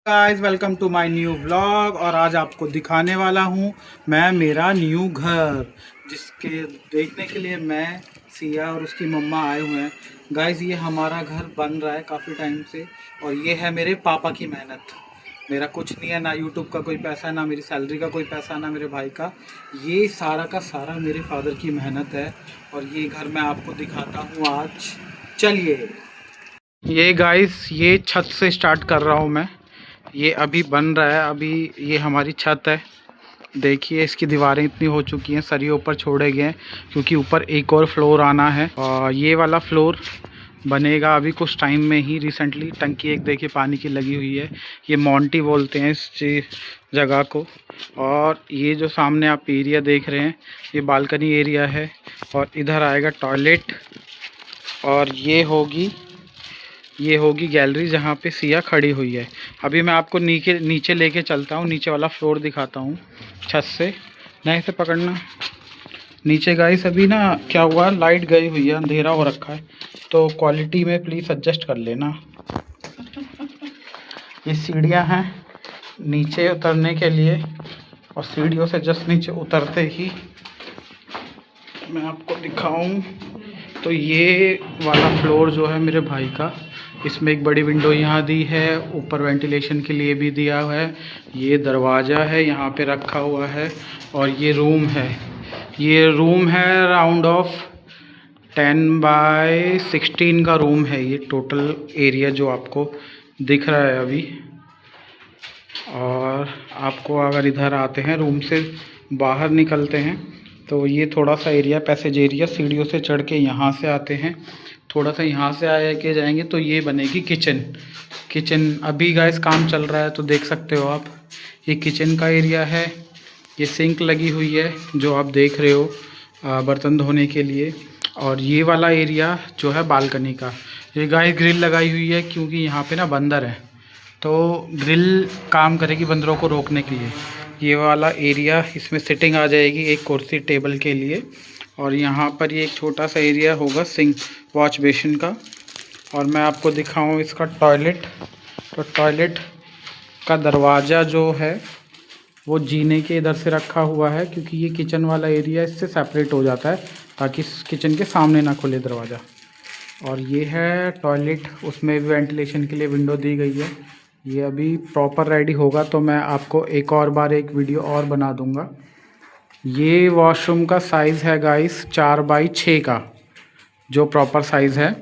Guys welcome to my new vlog. और आज आपको दिखाने वाला हूँ मैं मेरा न्यू घर, जिसके देखने के लिए मैं, सिया और उसकी मम्मा आए हुए हैं। गाइस ये हमारा घर बन रहा है काफ़ी टाइम से, और ये है मेरे पापा की मेहनत। मेरा कुछ नहीं है, ना यूट्यूब का कोई पैसा, ना मेरी सैलरी का कोई पैसा, ना मेरे भाई का। ये सारा का सारा मेरे फादर की मेहनत है। और ये घर मैं आपको दिखाता हूँ आज। चलिए। ये गाइस ये छत से स्टार्ट कर रहा हूँ मैं। ये अभी बन रहा है। अभी ये हमारी छत है। देखिए इसकी दीवारें इतनी हो चुकी हैं, सरिये ऊपर छोड़े गए हैं क्योंकि ऊपर एक और फ्लोर आना है। और ये वाला फ्लोर बनेगा अभी कुछ टाइम में ही। रिसेंटली टंकी एक देखिए पानी की लगी हुई है। ये मोंटी बोलते हैं इस जगह को। और ये जो सामने आप एरिया देख रहे हैं ये बालकनी एरिया है। और इधर आएगा टॉयलेट, और ये होगी गैलरी जहाँ पे सिया खड़ी हुई है। अभी मैं आपको नीचे लेके चलता हूँ, नीचे वाला फ्लोर दिखाता हूँ छत से। नहीं से पकड़ना। नीचे गाइस अभी ना क्या हुआ, लाइट गई हुई है, अंधेरा हो रखा है, तो क्वालिटी में प्लीज़ एडजस्ट कर लेना। ये सीढ़ियाँ हैं नीचे उतरने के लिए, और सीढ़ियों से जस्ट नीचे उतरते ही मैं आपको दिखाऊं तो ये वाला फ्लोर जो है मेरे भाई का, इसमें एक बड़ी विंडो यहाँ दी है, ऊपर वेंटिलेशन के लिए भी दिया हुआ है। ये दरवाज़ा है यहाँ पे रखा हुआ है। और ये रूम है। ये रूम है राउंड ऑफ 10x16 का रूम है ये टोटल एरिया जो आपको दिख रहा है अभी। और आपको अगर इधर आते हैं, रूम से बाहर निकलते हैं, तो ये थोड़ा सा एरिया पैसेज एरिया, सीढ़ियों से चढ़ के यहाँ से आते हैं, थोड़ा सा यहाँ से आए के जाएंगे तो ये बनेगी किचन। अभी गाइस काम चल रहा है तो देख सकते हो आप। ये किचन का एरिया है। ये सिंक लगी हुई है जो आप देख रहे हो बर्तन धोने के लिए। और ये वाला एरिया जो है बालकनी का। ये गाइस ग्रिल लगाई हुई है क्योंकि यहाँ पे ना बंदर है, तो ग्रिल काम करेगी बंदरों को रोकने के लिए। ये वाला एरिया, इसमें सिटिंग आ जाएगी एक कुर्सी टेबल के लिए। और यहाँ पर ये एक छोटा सा एरिया होगा सिंक वॉश बेसिन का। और मैं आपको दिखाऊं इसका टॉयलेट। तो टॉयलेट का दरवाज़ा जो है वो जीने के इधर से रखा हुआ है, क्योंकि ये किचन वाला एरिया इससे सेपरेट हो जाता है ताकि किचन के सामने ना खुले दरवाज़ा। और ये है टॉयलेट, उसमें भी वेंटिलेशन के लिए विंडो दी गई है। ये अभी प्रॉपर रेडी होगा तो मैं आपको एक और बार एक वीडियो और बना दूंगा। ये वॉशरूम का साइज़ है गाइस 4x6 का, जो प्रॉपर साइज़ है।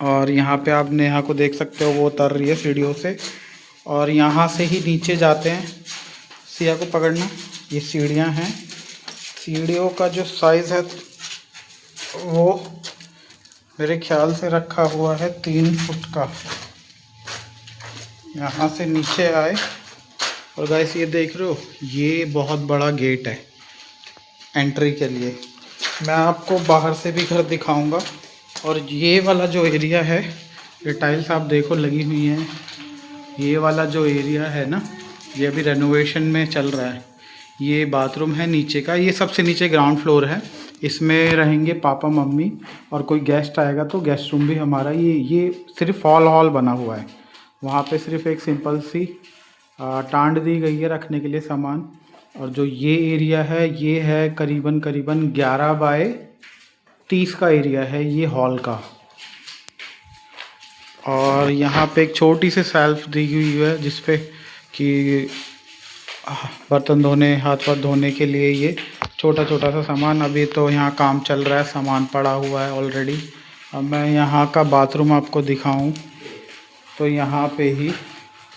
और यहाँ पे आप नेहा को देख सकते हो, वो उतर रही है सीढ़ियों से। और यहाँ से ही नीचे जाते हैं, सिया को पकड़ना। ये सीढ़ियाँ हैं। सीढ़ियों का जो साइज़ है वो मेरे ख्याल से रखा हुआ है 3 फुट का। यहाँ से नीचे आए, और गाइस ये देख रहे हो, ये बहुत बड़ा गेट है एंट्री के लिए। मैं आपको बाहर से भी घर दिखाऊंगा। और ये वाला जो एरिया है, ये टाइल्स आप देखो लगी हुई हैं। ये वाला जो एरिया है ना, ये अभी रेनोवेशन में चल रहा है। ये बाथरूम है नीचे का, ये सबसे नीचे ग्राउंड फ्लोर है। इसमें रहेंगे पापा मम्मी, और कोई गेस्ट आएगा तो गेस्ट रूम भी हमारा। ये सिर्फ हॉल बना हुआ है। वहाँ पे सिर्फ एक सिंपल सी टांड दी गई है रखने के लिए सामान। और जो ये एरिया है ये है करीबन 11x30 का एरिया है ये हॉल का। और यहाँ पे एक छोटी सी सेल्फ दी हुई है जिसपे कि बर्तन धोने, हाथ पाथ धोने के लिए ये छोटा छोटा सा सामान। अभी तो यहाँ काम चल रहा है, सामान पड़ा हुआ है ऑलरेडी। अब मैं यहाँ का बाथरूम आपको दिखाऊं तो यहाँ पे ही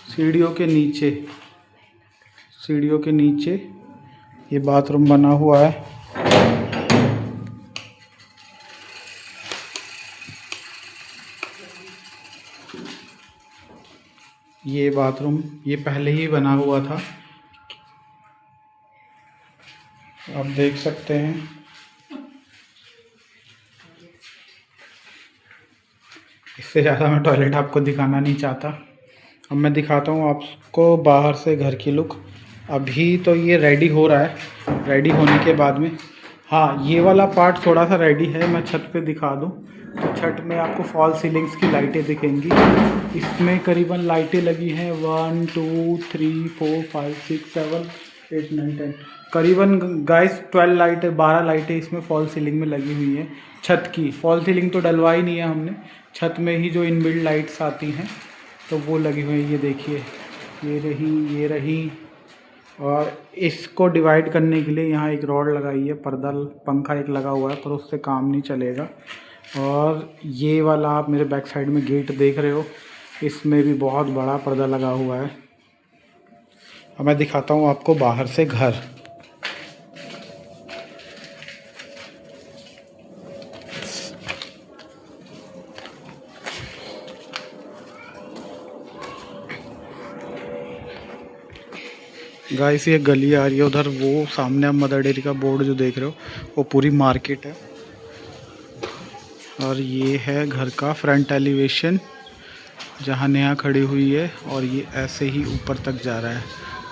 सीढ़ियों के नीचे ये बाथरूम बना हुआ है। ये बाथरूम ये पहले ही बना हुआ था, आप देख सकते हैं। इससे ज़्यादा मैं टॉयलेट आपको दिखाना नहीं चाहता। अब मैं दिखाता हूँ आपको बाहर से घर की लुक। अभी तो ये रेडी हो रहा है, रेडी होने के बाद में, हाँ ये वाला पार्ट थोड़ा सा रेडी है, मैं छत पे दिखा दूँ। तो छत में आपको फॉल सीलिंग्स की लाइटें दिखेंगी। इसमें करीबन लाइटें लगी हैं 1 2 3 4 5 6 7 8 9 10, करीबन गाइस 12 लाइटें 12 लाइटें इसमें फॉल सीलिंग में लगी हुई हैं। छत की फॉल सीलिंग तो डलवाई नहीं है हमने, छत में ही जो इनबिल्ट लाइट्स आती हैं तो वो लगी हुई है। ये देखिए, ये रही। और इसको डिवाइड करने के लिए यहाँ एक रॉड लगाई है, पर्दा पंखा एक लगा हुआ है, पर उससे काम नहीं चलेगा। और ये वाला आप मेरे बैक साइड में गेट देख रहे हो, इसमें भी बहुत बड़ा पर्दा लगा हुआ है। अब मैं दिखाता हूँ आपको बाहर से घर। गाइस ये गली आ रही है उधर, वो सामने आप मदर डेयरी का बोर्ड जो देख रहे हो वो पूरी मार्केट है। और ये है घर का फ्रंट एलिवेशन जहाँ नेहा खड़ी हुई है, और ये ऐसे ही ऊपर तक जा रहा है।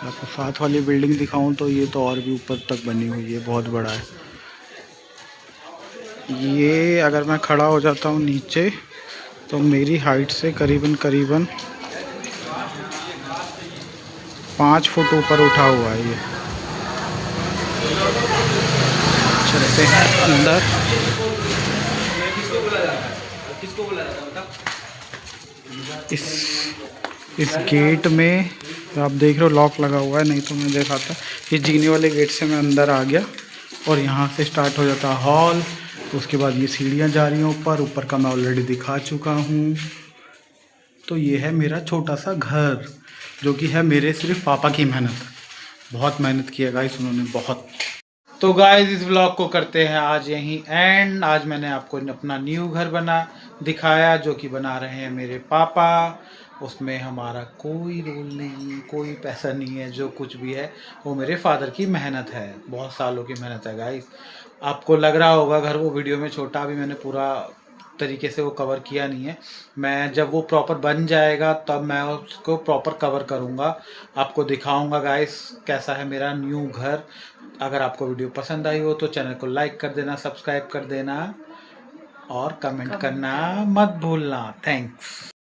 आपको साथ वाली बिल्डिंग दिखाऊं तो ये तो और भी ऊपर तक बनी हुई है, बहुत बड़ा है ये। अगर मैं खड़ा हो जाता हूँ नीचे तो मेरी हाइट से करीबन 5 फुट ऊपर उठा हुआ है ये। चलते हैं अंदर। इस गेट में आप देख रहे हो लॉक लगा हुआ है, नहीं तो मैं दिखाता। ये जीने वाले गेट से मैं अंदर आ गया और यहाँ से स्टार्ट हो जाता है हॉल। उसके बाद ये सीढ़ियाँ जा रही हैं ऊपर का मैं ऑलरेडी दिखा चुका हूँ। तो ये है मेरा छोटा सा घर, जो कि है मेरे सिर्फ पापा की मेहनत। बहुत मेहनत की है गाइस उन्होंने, बहुत। तो गाइस इस व्लॉग को करते हैं आज यहीं एंड। आज मैंने आपको अपना न्यू घर बना दिखाया, जो कि बना रहे हैं मेरे पापा। उसमें हमारा कोई रोल नहीं, कोई पैसा नहीं है। जो कुछ भी है वो मेरे फादर की मेहनत है, बहुत सालों की मेहनत है गाइस। आपको लग रहा होगा घर वो वीडियो में छोटा, अभी मैंने पूरा तरीके से वो कवर किया नहीं है। मैं जब वो प्रॉपर बन जाएगा तब मैं उसको प्रॉपर कवर करूँगा, आपको दिखाऊंगा गाइस कैसा है मेरा न्यू घर। अगर आपको वीडियो पसंद आई हो तो चैनल को लाइक कर देना, सब्सक्राइब कर देना और कमेंट करना मत भूलना। थैंक्स।